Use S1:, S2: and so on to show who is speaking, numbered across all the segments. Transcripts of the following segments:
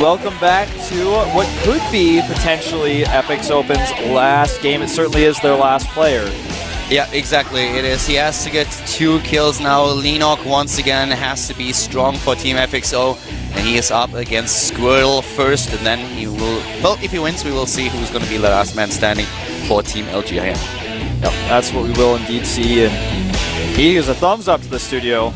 S1: welcome back to what could be potentially FXOpen's last game. It certainly is their last player.
S2: Yeah, exactly. It is. He has to get 2 kills now. Lenok once again has to be strong for Team FXO, and he is up against Squirtle first, and then he will. Well, if he wins, we will see who's going to be the last man standing for Team LGIM.
S1: Yep, that's what we will indeed see. And he gives a thumbs up to the studio.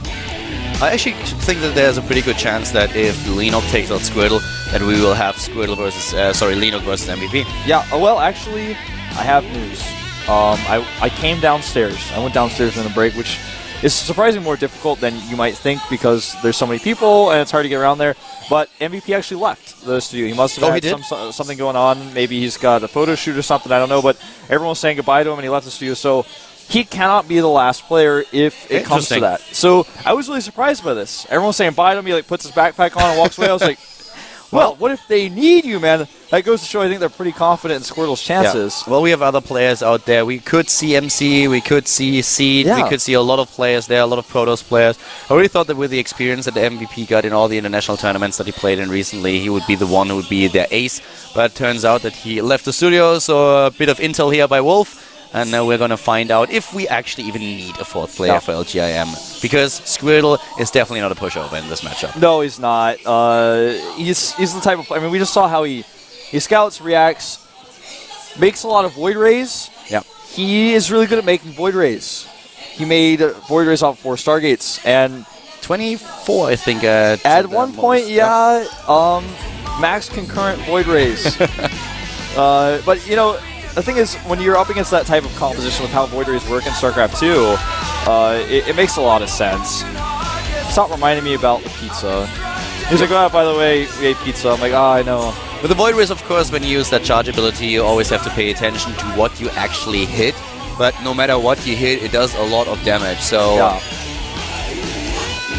S2: I actually think that there's a pretty good chance that if Lenok takes out Squirtle, that we will have Squirtle versus Lenok versus MVP.
S1: Yeah. Well, actually, I have news. I came downstairs. I went downstairs in the break, which is surprisingly more difficult than you might think because there's so many people and it's hard to get around there. But MVP actually left the studio. He must have had something going on. Maybe he's got a photo shoot or something. I don't know. But everyone was saying goodbye to him and he left the studio. So he cannot be the last player if it comes to that. So I was really surprised by this. Everyone was saying bye to him. He puts his backpack on and walks away. I was like, well, what if they need you, man? That goes to show I think they're pretty confident in Squirtle's chances.
S2: Yeah. Well, we have other players out there. We could see MC, we could see Seed, we could see a lot of players there, a lot of Protoss players. I really thought that with the experience that the MVP got in all the international tournaments that he played in recently, he would be the one who would be their ace. But it turns out that he left the studio, so a bit of intel here by Wolf. And now we're going to find out if we actually even need a 4th player for LGIM. Because Squirtle is definitely not a pushover in this matchup.
S1: No, he's not. He's the type of player. I mean, we just saw how he scouts, reacts, makes a lot of Void Rays.
S2: Yeah.
S1: He is really good at making Void Rays. He made Void Rays off 4 Stargates. And
S2: 24, I think.
S1: At one point, yeah. Max concurrent Void Rays. But, you know, the thing is, when you're up against that type of composition with how Void Rays work in StarCraft 2, it makes a lot of sense. Stop reminding me about the pizza. He's like, oh, by the way, we ate pizza. I'm like, oh, I know.
S2: With the Void Rays, of course, when you use that charge ability, you always have to pay attention to what you actually hit. But no matter what you hit, it does a lot of damage. So,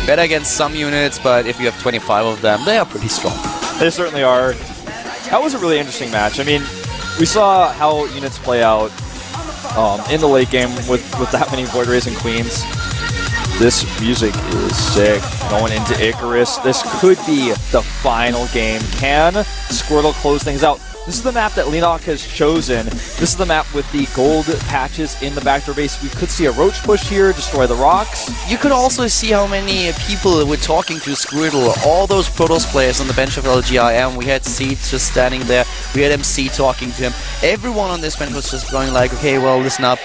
S2: better against some units, but if you have 25 of them, they are pretty strong.
S1: They certainly are. That was a really interesting match. I mean, we saw how units play out in the late game with that many Void Rays and Queens. This music is sick. Going into Icarus. This could be the final game. Can Squirtle close things out? This is the map that Lenok has chosen. This is the map with the gold patches in the backdoor base. We could see a roach push here, destroy the rocks.
S2: You could also see how many people were talking to Squirtle. All those Protoss players on the bench of LGIM. We had Seed just standing there. We had MC talking to him. Everyone on this bench was just going like, okay, well, listen up.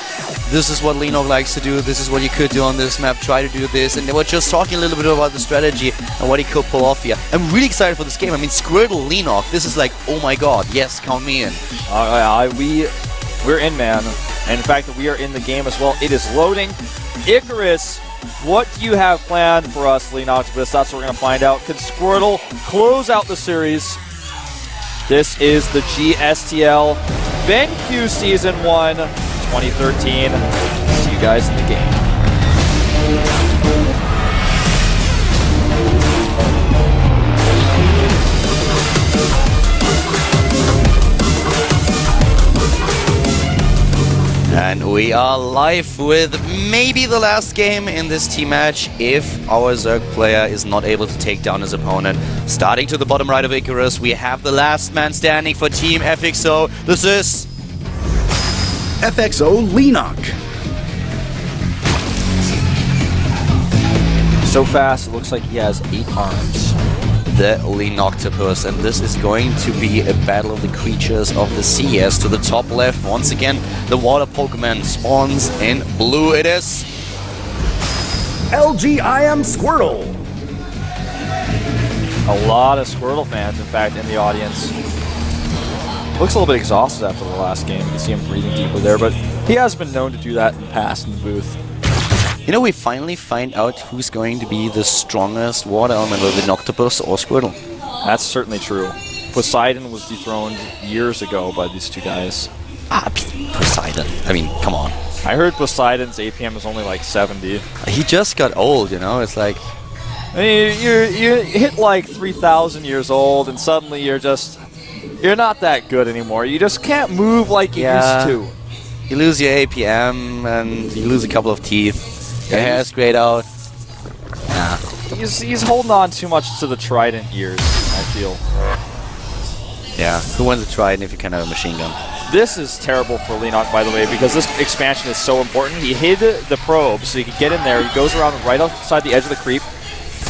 S2: This is what Lenok likes to do. This is what you could do on this map. Try to do this. And they were just talking a little bit about the strategy and what he could pull off here. I'm really excited for this game. I mean, Squirtle, Lenok, this is like, oh my god, yes. Count me in.
S1: We're in, man. And in fact, we are in the game as well. It is loading. Icarus, what do you have planned for us, Lenok? That's what we're going to find out. Can Squirtle close out the series? This is the GSTL BenQ Season 1 2013. See you guys in the game.
S2: And we are live with maybe the last game in this team match if our Zerg player is not able to take down his opponent. Starting to the bottom right of Icarus, we have the last man standing for Team FXO. This is
S3: FXO Lenok.
S1: So fast, it looks like he has 8 arms.
S2: The Lenoctopus, and this is going to be a battle of the creatures of the sea. As to the top left, once again, the water Pokemon spawns in blue. It is
S3: LGIM Squirtle.
S1: A lot of Squirtle fans, in fact, in the audience. Looks a little bit exhausted after the last game. You can see him breathing deeply there, but he has been known to do that in the past in the booth.
S2: You know, we finally find out who's going to be the strongest water element, whether Noctopus or Squirtle.
S1: That's certainly true. Poseidon was dethroned years ago by these two guys.
S2: Poseidon. I mean, come on.
S1: I heard Poseidon's APM is only like 70.
S2: He just got old, you know? It's like...
S1: I mean, you hit like 3,000 years old and suddenly you're not that good anymore. You just can't move like you used to.
S2: You lose your APM and you lose a couple of teeth. Your hair's grayed out. Nah.
S1: He's holding on too much to the Trident years, I feel.
S2: Yeah, who wants to try it if you can have a machine gun?
S1: This is terrible for Leenock, by the way, because this expansion is so important. He hid the probe so he could get in there. He goes around right outside the edge of the creep.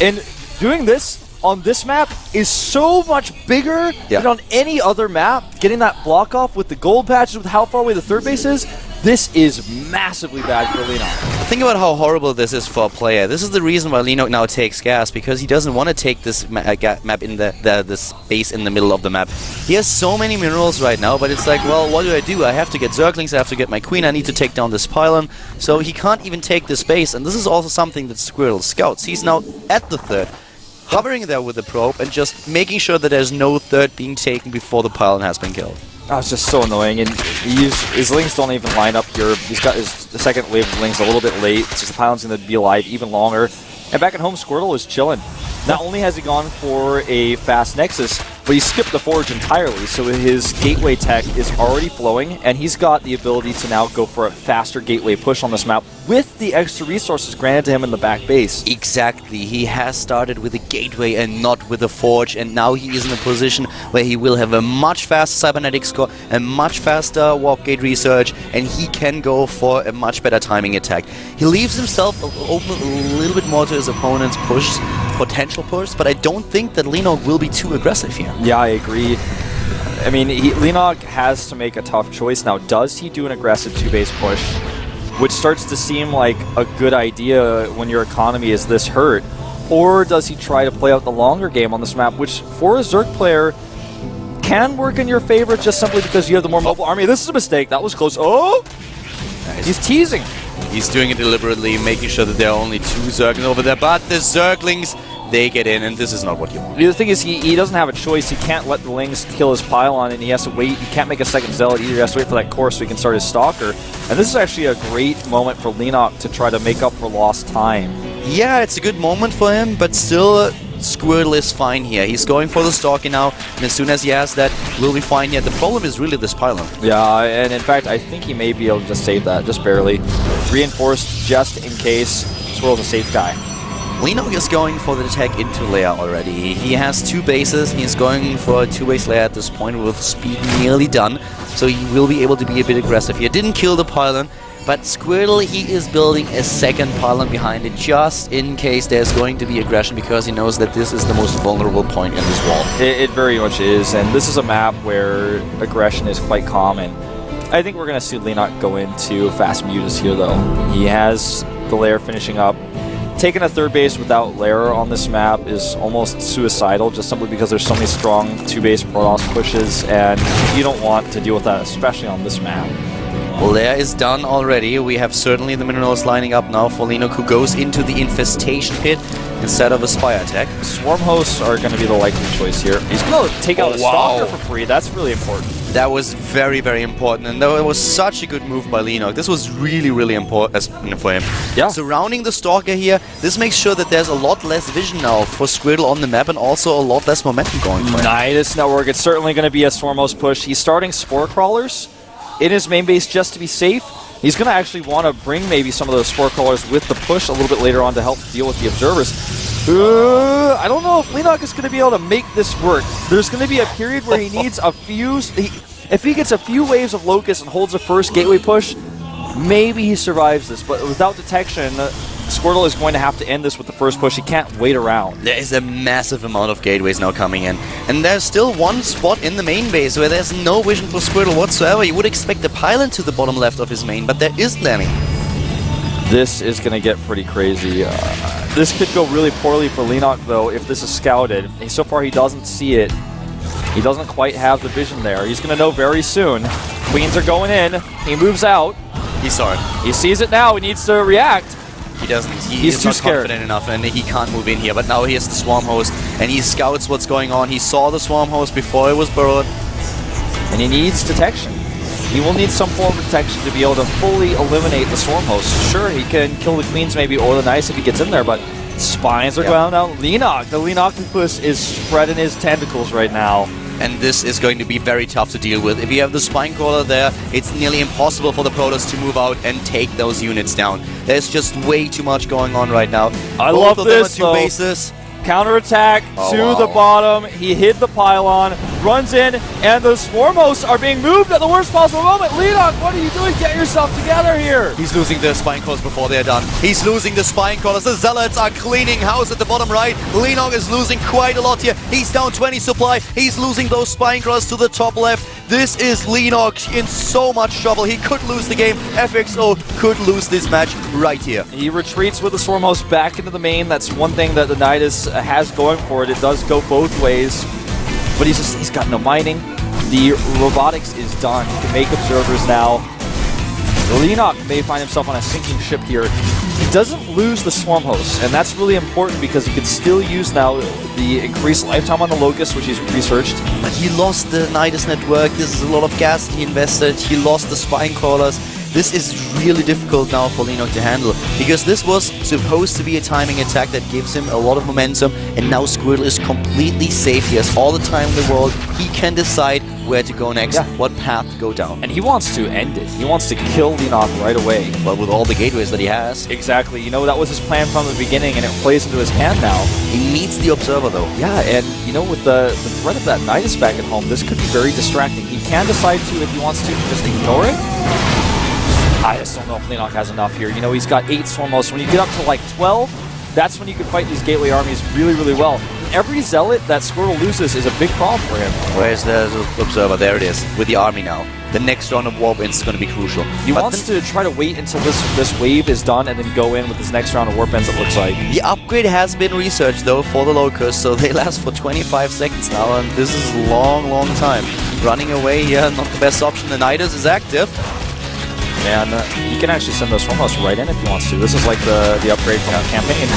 S1: And doing this on this map is so much bigger than on any other map. Getting that block off with the gold patches, with how far away the third base is, this is massively bad for Leenock.
S2: Think about how horrible this is for a player. This is the reason why Leenock now takes gas, because he doesn't want to take this map in the space in the middle of the map. He has so many minerals right now, but it's like, well, what do? I have to get Zerglings, I have to get my queen, I need to take down this pylon. So he can't even take the space, and this is also something that Squirtle scouts. He's now at the third, hovering there with the probe, and just making sure that there's no third being taken before the pylon has been killed.
S1: Oh, it's just so annoying, and his Lings don't even line up here. He's got his second wave of Lings a little bit late, so the pylon's going to be alive even longer. And back at home, Squirtle is chilling. Not only has he gone for a fast Nexus, but he skipped the Forge entirely, so his gateway tech is already flowing, and he's got the ability to now go for a faster gateway push on this map with the extra resources granted to him in the back base.
S2: Exactly. He has started with a gateway and not with a Forge, and now he is in a position where he will have a much faster cybernetic score, a much faster warp gate research, and he can go for a much better timing attack. He leaves himself open a little bit more to his opponent's push, potential push, but I don't think that Leenock will be too aggressive here.
S1: Yeah, I agree. I mean, Leenock has to make a tough choice now. Does he do an aggressive two-base push, which starts to seem like a good idea when your economy is this hurt, or does he try to play out the longer game on this map, which for a Zerg player can work in your favor just simply because you have the more mobile army? This is a mistake. That was close. Oh! Nice. He's teasing.
S2: He's doing it deliberately, making sure that there are only 2 Zerglings over there, but the Zerglings, they get in, and this is not what you want.
S1: The thing is, he doesn't have a choice. He can't let the Lings kill his pylon, and he has to wait. He can't make a second Zealot either. He has to wait for that core so he can start his Stalker. And this is actually a great moment for Leenock to try to make up for lost time.
S2: Yeah, it's a good moment for him, but still, Squirtle is fine here. He's going for the Stalker now, and as soon as he has that, we'll be fine here. The problem is really this pylon.
S1: Yeah, and in fact, I think he may be able to just save that, just barely. Reinforced just in case. Squirtle's a safe guy.
S2: Leenock is going for the attack into layer already. He has 2 bases. He's going for a 2-base layer at this point with speed nearly done. So he will be able to be a bit aggressive here. Didn't kill the pylon, but Squirtle, he is building a second pylon behind it just in case there's going to be aggression, because he knows that this is the most vulnerable point in this wall.
S1: It very much is, and this is a map where aggression is quite common. I think we're going to see Leenock go into fast Mutas here, though. He has the layer finishing up. Taking a third base without layer on this map is almost suicidal, just simply because there's so many strong 2-base Protoss pushes, and you don't want to deal with that, especially on this map.
S2: Lair is done already. We have certainly the minerals lining up now for Leenock, who goes into the infestation pit instead of a Spire attack.
S1: Swarm hosts are going to be the likely choice here. He's going to take out a Stalker for free. That's really important.
S2: That was very, very important, and that was such a good move by Leenock. This was really, really important for him.
S1: Yeah.
S2: Surrounding the Stalker here, this makes sure that there's a lot less vision now for Squirtle on the map, and also a lot less momentum going for him.
S1: Nidus Network, it's certainly going to be a Swarm host push. He's starting Spore Crawlers in his main base just to be safe. He's going to actually want to bring maybe some of those Spore Crawlers with the push a little bit later on to help deal with the Observers. I don't know if Leenock is going to be able to make this work. There's going to be a period where he needs a few... If he gets a few waves of Locust and holds a first gateway push, maybe he survives this. But without detection, Squirtle is going to have to end this with the first push. He can't wait around.
S2: There is a massive amount of gateways now coming in. And there's still one spot in the main base where there's no vision for Squirtle whatsoever. You would expect the pylon to the bottom left of his main, but there isn't any.
S1: This is going to get pretty crazy. This could go really poorly for Leenock, though, if this is scouted. So far, he doesn't see it. He doesn't quite have the vision there. He's going to know very soon. Queens are going in. He moves out.
S2: He saw it.
S1: He sees it now. He needs to react.
S2: He doesn't.
S1: He's too
S2: not
S1: scared.
S2: Confident enough, and he can't move in here. But now he has the Swarm Host, and he scouts what's going on. He saw the Swarm Host before it was burrowed.
S1: And he needs detection. He will need some form of protection to be able to fully eliminate the Swarm Host. Sure, he can kill the Queens maybe or the Knights if he gets in there, but Spines are going out. Leenock, the Leenocktopus is spreading his tentacles right now.
S2: And this is going to be very tough to deal with. If you have the Spine Crawler there, it's nearly impossible for the Protoss to move out and take those units down. There's just way too much going on right now.
S1: I
S2: Both
S1: love
S2: of
S1: this,
S2: them are
S1: though.
S2: two bases.
S1: Counterattack to the bottom. He hit the pylon. runs in, and the Swarmos are being moved at the worst possible moment. Leonok, what are you doing? Get yourself together here.
S2: He's losing the Spine Crawlers before they're done. He's losing the Spine Crawlers. The Zealots are cleaning house at the bottom right. Leonok is losing quite a lot here. He's down 20 supply. He's losing those Spine Crawlers to the top left. This is Leonok in so much trouble. He could lose the game. FXO could lose this match right here.
S1: He retreats with the Swarmos back into the main. That's one thing that the Nidus has going for it. It does go both ways. But he's got no mining. The robotics is done. He can make observers now. Leonok may find himself on a sinking ship here. He doesn't lose the Swarm Host, and that's really important because he can still use now the increased lifetime on the Locust, which he's researched.
S2: But he lost the Nidus network. This is a lot of gas he invested. He lost the Spine Crawlers. This is really difficult now for Leonok to handle, because this was supposed to be a timing attack that gives him a lot of momentum, and now Squirtle is completely safe. He has all the time in the world. He can decide where to go next, what path to go down.
S1: And he wants to end it. He wants to kill Leonok right away.
S2: But with all the gateways that he has.
S1: Exactly. You know, that was his plan from the beginning, and it plays into his hand now.
S2: He needs the Observer, though.
S1: Yeah, and, you know, with the threat of that Nidus back at home, this could be very distracting. He can decide to, if he wants to, just ignore it. I just don't know if Leonok has enough here. You know, he's got 8 Swarmos. When you get up to like 12, that's when you can fight these gateway armies really, really well. Every Zealot that Squirtle loses is a big problem for him.
S2: Where's the Observer? There it is, with the army now. The next round of Warp Ends is going to be crucial.
S1: He wants to try to wait until this wave is done and then go in with his next round of Warp Ends, it looks like.
S2: The upgrade has been researched, though, for the Locust, so they last for 25 seconds now, and this is a long, long time. Running away here, not the best option. The Nidus is active.
S1: And he can actually send those Swarmos right in if he wants to. This is like the upgrade from the campaign.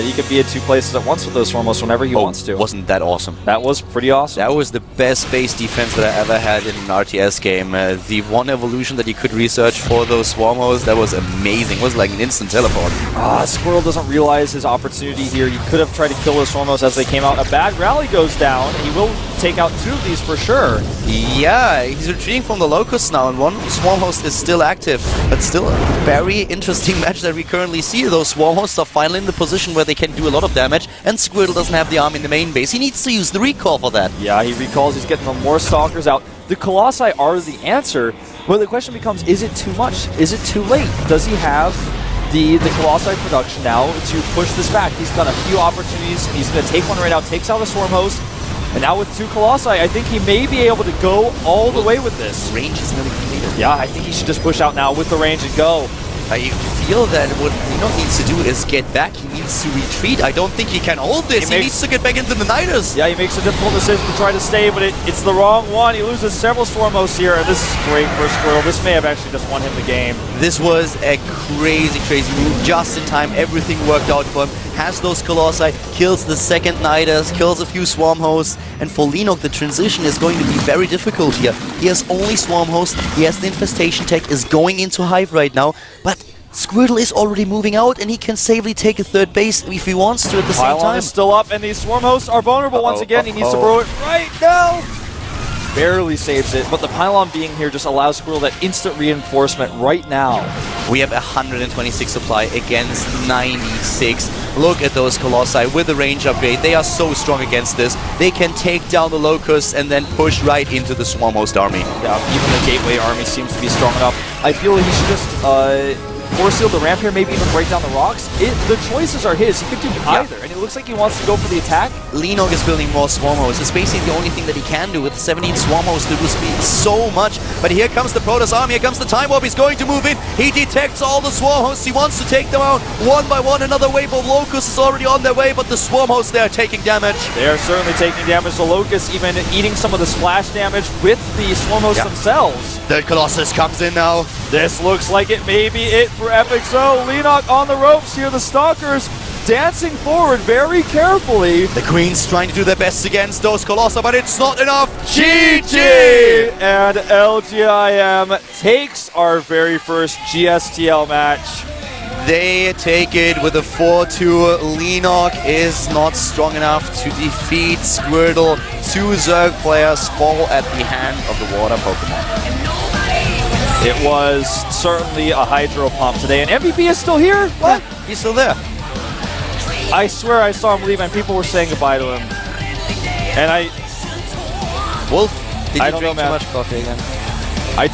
S1: He can be at 2 places at once with those Swarmos whenever he wants to.
S2: Wasn't that awesome?
S1: That was pretty awesome.
S2: That was the best base defense that I ever had in an RTS game. The one evolution that you could research for those Swarmos, that was amazing. It was like an instant teleport.
S1: Squirrel doesn't realize his opportunity here. He could have tried to kill those Swarmos as they came out. A bad rally goes down. He will take out 2 of these for sure.
S2: Yeah, he's retreating from the Locust now, and one Swarm Host is still active, but still a very interesting match that we currently see. Those Swarm Hosts are finally in the position where they can do a lot of damage, and Squirtle doesn't have the arm in the main base. He needs to use the recall for that.
S1: Yeah, he recalls. He's getting more Stalkers out. The Colossi are the answer, but the question becomes, is it too much? Is it too late? Does he have the Colossi production now to push this back? He's got a few opportunities. He's going to take one right now, takes out a Swarm Host. And now with 2 Colossi, I think he may be able to go all the way with this.
S2: Range is nearly completed.
S1: Yeah, I think he should just push out now with the range and go.
S2: I feel that what Leonok needs to do is get back. He needs to retreat. I don't think he can hold this. He needs to get back into the Nidus.
S1: Yeah, he makes a difficult decision to try to stay, but it's the wrong one. He loses several Swarmos here, and this is great for Squirtle. This may have actually just won him the game.
S2: This was a crazy, crazy move. Just in time, everything worked out for him. Has those Colossi, kills the second Nidus, kills a few Swarm Hosts, and for Leonok, the transition is going to be very difficult here. He has only Swarm Host, he has the Infestation tech, is going into Hive right now, but Squirtle is already moving out, and he can safely take a 3rd base if he wants to at the same time.
S1: Pylon is still up, and these Swarm Hosts are vulnerable once again. He needs to bro it right now. Barely saves it, but the Pylon being here just allows Squirtle that instant reinforcement right now.
S2: We have 126 supply against 96. Look at those Colossi with the range upgrade. They are so strong against this. They can take down the Locusts and then push right into the Swarm Host army.
S1: Yeah, even the Gateway army seems to be strong enough. I feel he should just force seal the ramp here, maybe even break down the rocks. The choices are his. He could do either, and it looks like he wants to go for the attack.
S2: Leonok is building more Swarm Hosts. It's basically the only thing that he can do with 17 Swarm Hosts to do speed so much. But here comes the Protoss army, here comes the Time Warp. He's going to move in. He detects all the Swarm Hosts. He wants to take them out one by one. Another wave of Locusts is already on their way, but the Swarm Hosts, they are taking damage.
S1: They are certainly taking damage. The Locusts even eating some of the splash damage with the Swarm Hosts themselves.
S2: The Colossus comes in now.
S1: This looks like it may be it for FXO. Leonok on the ropes here. The Stalkers dancing forward very carefully.
S2: The Queens trying to do their best against those Colossi, but it's not enough.
S1: GG! And LGIM takes our very first GSTL match.
S2: They take it with a 4-2. Leonok is not strong enough to defeat Squirtle. 2 Zerg players fall at the hand of the water Pokemon.
S1: It was certainly a hydro pump today, and MVP is still here? What?
S2: Yeah, he's still there.
S1: I swear I saw him leave and people were saying goodbye to him. And
S2: Wolf, did
S1: I
S2: you
S1: don't
S2: drink
S1: know,
S2: too
S1: man.
S2: much coffee again?
S1: I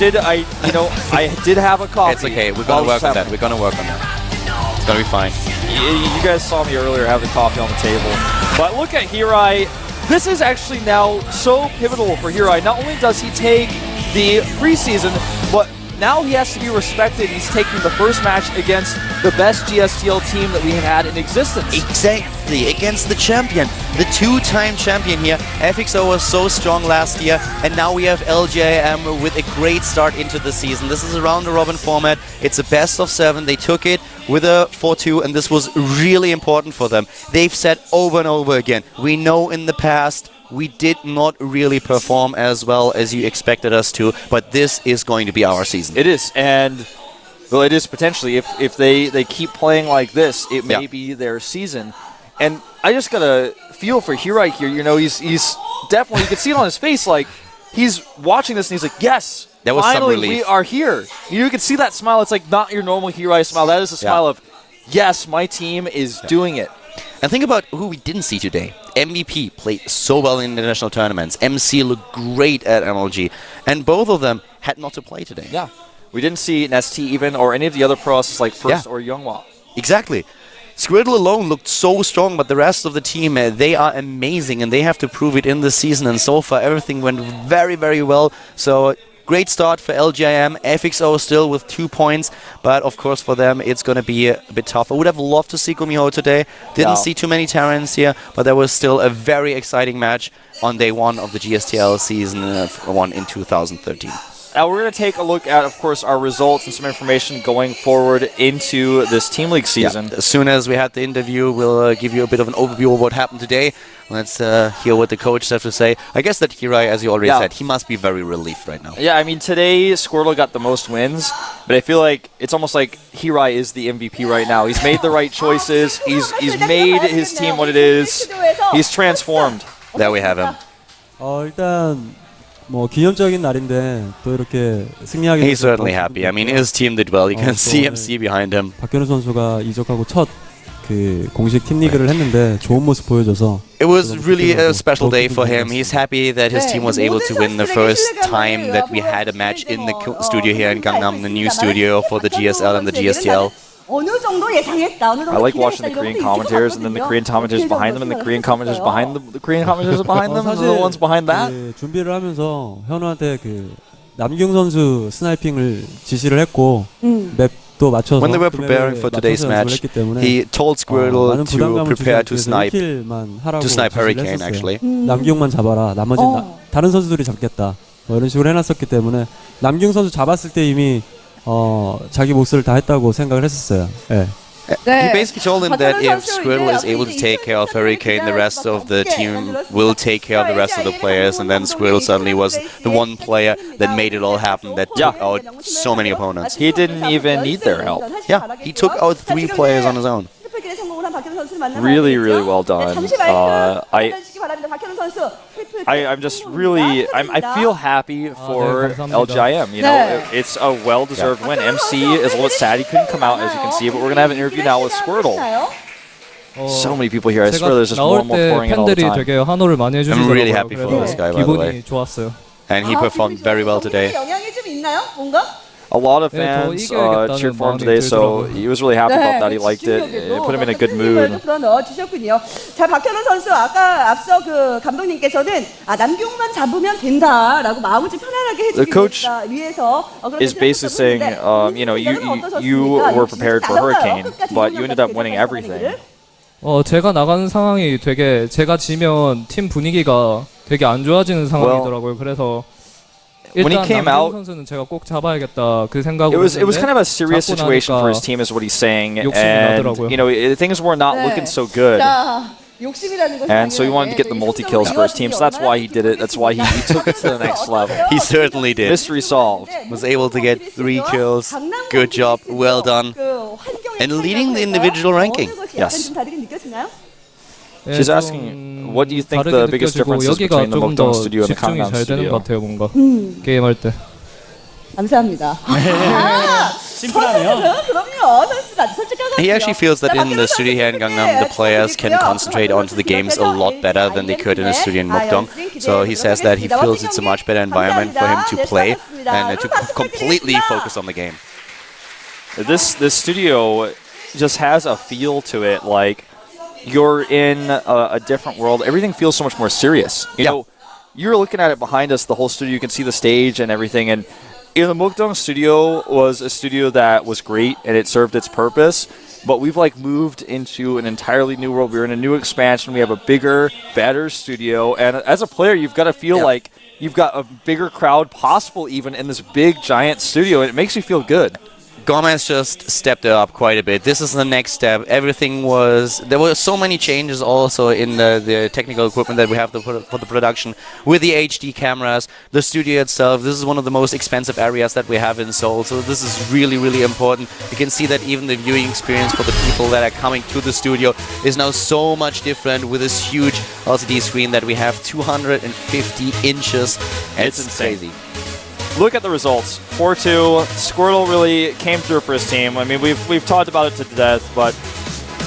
S1: did have a coffee.
S2: It's okay. We're
S1: while
S2: gonna work on that.
S1: happening.
S2: We're gonna work on that. It's gonna be fine.
S1: You guys saw me earlier have the coffee on the table. But look at Hirai. This is actually now so pivotal for Hirai. Not only does he take the preseason, but now he has to be respected. He's taking the first match against the best GSTL team that we have had in existence.
S2: Exactly, against the champion, the two-time champion here. FXO was so strong last year, and now we have LGIM with a great start into the season. This is a round-robin format. It's a best of 7. They took it with a 4-2, and this was really important for them. They've said over and over again, we know in the past we did not really perform as well as you expected us to, but this is going to be our season.
S1: It is, and well, it is potentially. If they keep playing like this, it may be their season. And I just gotta feel for Hirai here. You know, he's definitely, you can see it on his face, like he's watching this and he's like, yes,
S2: that was
S1: finally
S2: some relief.
S1: we are here. You can see that smile. It's like not your normal Hirai smile. That is a smile of, yes, my team is doing it.
S2: And think about who we didn't see today. MVP played so well in international tournaments. MC looked great at MLG. And both of them had not to play today.
S1: Yeah. We didn't see Nesty even or any of the other pros like First or Younghwa.
S2: Exactly. Squirtle alone looked so strong, but the rest of the team, they are amazing, and they have to prove it in this season. And so far, everything went very, very well. So great start for LGIM. FXO still with 2 points, but of course for them it's going to be a bit tough. I would have loved to see Gumiho today. Didn't see too many Terrans here, but there was still a very exciting match on day 1 of the GSTL season 1 in 2013.
S1: Now we're going to take a look at, of course, our results and some information going forward into this Team League season.
S2: As soon as we had the interview, we'll give you a bit of an overview of what happened today. Let's hear what the coaches have to say. I guess that Hirai, as you already said, he must be very relieved right now.
S1: Yeah, I mean, today Squirtle got the most wins, but I feel like it's almost like Hirai is the MVP right now. He's made the right choices. He's made his team what it is. He's transformed.
S2: There we have him.
S4: 일단 뭐 기념적인 날인데 또 이렇게 승리하게
S2: He's certainly happy. I mean, his team did well. You can see MC behind him.
S4: 박현우 선수가 이적하고 첫 그 공식 팀 리그를 했는데 좋은 모습 보여줘서
S2: It was really a special day for him. He's happy that his team was able to win the first time that we had a match in the studio here in Gangnam, the new studio for the GSL and the GSTL.
S1: I like watching the Korean commentators, and then the Korean commentators behind them, and the Korean commentators behind them, the Korean commentators behind them, and the ones behind that.
S4: 준비를 하면서 현우한테 그 남경 선수 스나이핑을 지시를 했고 맵도 맞춰서
S2: When they were preparing for today's match, he told Squirtle to prepare to snipe Hurricane, actually.
S4: 남경만 잡아라. 나머지는 다른 선수들이 잡겠다. 뭐 이런 식으로 해놨었기 때문에 남경 선수 잡았을 때 이미 자기 몫을 다 했다고 생각을 했었어요. 예.
S2: He basically told him that if Squirtle is able to take care of Hurricane, the rest of the team will take care of the rest of the players, and then Squirtle suddenly was the one player that made it all happen, that took out so many opponents.
S1: He didn't even need their help.
S2: Yeah, he took out 3 players on his own.
S1: Really, really well done. I'm just really, I feel happy for LGIM. You know, it's a well-deserved win. MC is a little sad he couldn't come out, as you can see, but we're gonna have an interview now with Squirtle. So many people here. I swear there's just more and more pouring in all the time.
S2: I'm really happy for this guy, by the way. And he performed very well today.
S1: A lot of fans cheered for him today, so he was really happy about that. He liked it. It put him in a good mood.
S5: 자, 박현우 선수 아까 앞서 그 감독님께서는 남경만 잡으면 된다라고 마음을 좀 편안하게 해주기 위해서
S1: is basically saying, you know, you were prepared for Hurricane, but you ended up winning everything.
S6: 제가 나가는 상황이 되게 제가 지면 팀 분위기가 되게 안 좋아지는 상황이더라고요. 그래서
S1: when he came out, it was kind of a serious situation for his team, is what he's saying, and you know, things were not looking so good. And so he wanted to get the multi-kills for his team, so that's why he did it. That's why he took it to the next level.
S2: He certainly did.
S1: Mystery solved.
S2: Was able to get 3 kills. Good job. Well done. And leading the individual ranking.
S1: Yes. She's asking, what do you think the biggest difference is between the Mokdong studio and the Gangnam studio?
S6: 게임할 때.
S5: 감사합니다.
S2: He actually feels that in the studio here in Gangnam, the players can concentrate onto the games a lot better than they could in a studio in Mokdong. So he says that he feels it's a much better environment for him to play and to completely focus on the game.
S1: This studio just has a feel to it, like you're in a different world. Everything feels so much more serious. You know, you're looking at it behind us, the whole studio. You can see the stage and everything. And the Mukdong studio was a studio that was great and it served its purpose. But we've like moved into an entirely new world. We're in a new expansion. We have a bigger, better studio. And as a player, you've got to feel like you've got a bigger crowd possible even in this big, giant studio. And it makes you feel good.
S2: GOM has just stepped it up quite a bit. This is the next step. There were so many changes also in the technical equipment that we have for the production. With the HD cameras, the studio itself, this is one of the most expensive areas that we have in Seoul. So this is really, really important. You can see that even the viewing experience for the people that are coming to the studio is now so much different with this huge LCD screen that we have, 250 inches.
S1: It's insane. Look at the results. 4-2. Squirtle really came through for his team. I mean, we've talked about it to death, but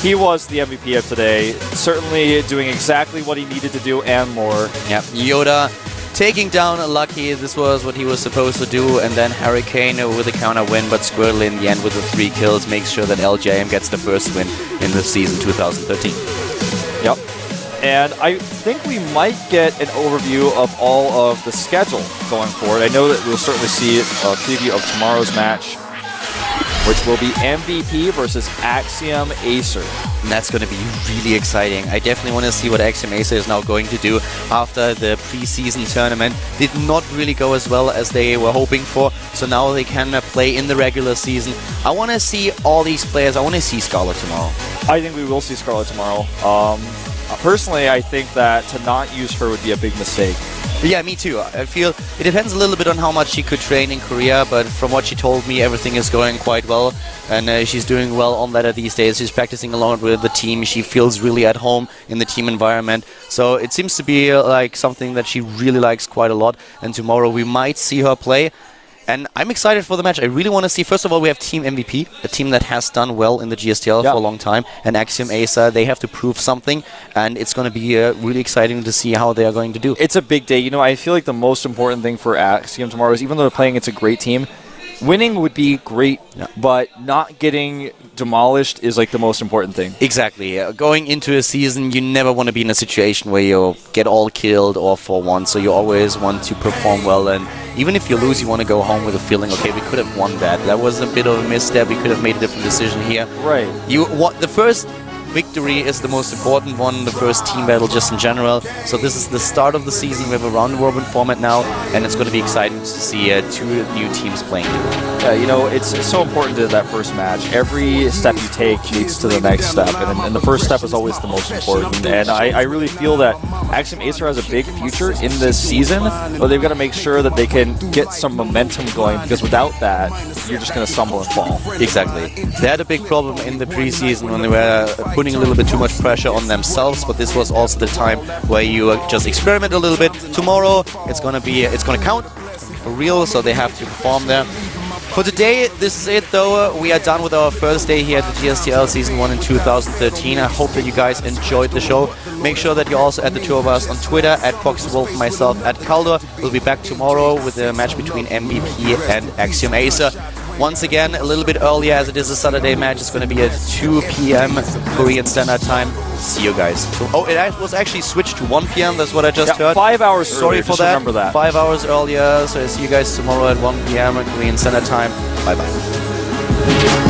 S1: he was the MVP of today. Certainly doing exactly what he needed to do and more.
S2: Yep. Yoda taking down Lucky. This was what he was supposed to do. And then Hurricane with a counter win, but Squirtle in the end with the 3 kills makes sure that LJM gets the first win in the season 2013.
S1: Yep. And I think we might get an overview of all of the schedule going forward. I know that we'll certainly see a preview of tomorrow's match, which will be MVP versus Axiom Acer.
S2: And that's going to be really exciting. I definitely want to see what Axiom Acer is now going to do after the preseason tournament. Did not really go as well as they were hoping for, so now they can play in the regular season. I want to see all these players. I want to see Scarlet tomorrow.
S1: I think we will see Scarlet tomorrow. Personally, I think that to not use her would be a big mistake.
S2: Yeah, me too. I feel it depends a little bit on how much she could train in Korea, but from what she told me, everything is going quite well, and she's doing well on ladder these days. She's practicing along with the team. She feels really at home in the team environment, so it seems to be like something that she really likes quite a lot, and tomorrow we might see her play. And I'm excited for the match. I really want to see, first of all, we have Team MVP, a team that has done well in the GSTL for a long time. And Axiom Acer, they have to prove something. And it's going to be really exciting to see how they are going to do.
S1: It's a big day. You know, I feel like the most important thing for Axiom tomorrow is, even though they're playing against a great team, winning would be great, but not getting demolished is like the most important thing.
S2: Exactly. Going into a season, you never want to be in a situation where you get all killed or for one, so you always want to perform well, and even if you lose, you want to go home with a feeling, okay, we could have won that. That was a bit of a misstep. We could have made a different decision here.
S1: Right.
S2: The first victory is the most important one, the first team battle just in general. So this is the start of the season. We have a round-robin format now, and it's going to be exciting to see 2 new teams playing.
S1: Yeah, you know, it's so important to that first match. Every step you take leads to the next step, and the first step is always the most important. And I really feel that Axiom Acer has a big future in this season, but they've got to make sure that they can get some momentum going, because without that, you're just going to stumble and fall.
S2: Exactly. They had a big problem in the preseason when they were putting a little bit too much pressure on themselves, but this was also the time where you just experiment a little bit. Tomorrow, it's gonna count for real, so they have to perform there. For today, this is it though. We are done with our first day here at the GSTL Season 1 in 2013. I hope that you guys enjoyed the show. Make sure that you also add the 2 of us on Twitter, at FoxWolf, myself, at Kaldor. We'll be back tomorrow with a match between MVP and Axiom Acer. Once again, a little bit earlier, as it is a Saturday match. It's going to be at 2 p.m. Korean Standard Time. See you guys. Oh, it was actually switched to 1 p.m. That's what I just heard.
S1: 5 hours
S2: Sorry
S1: earlier,
S2: for that.
S1: Remember that.
S2: 5 hours earlier. So I see you guys tomorrow at 1 p.m. Korean Standard Time. Bye-bye.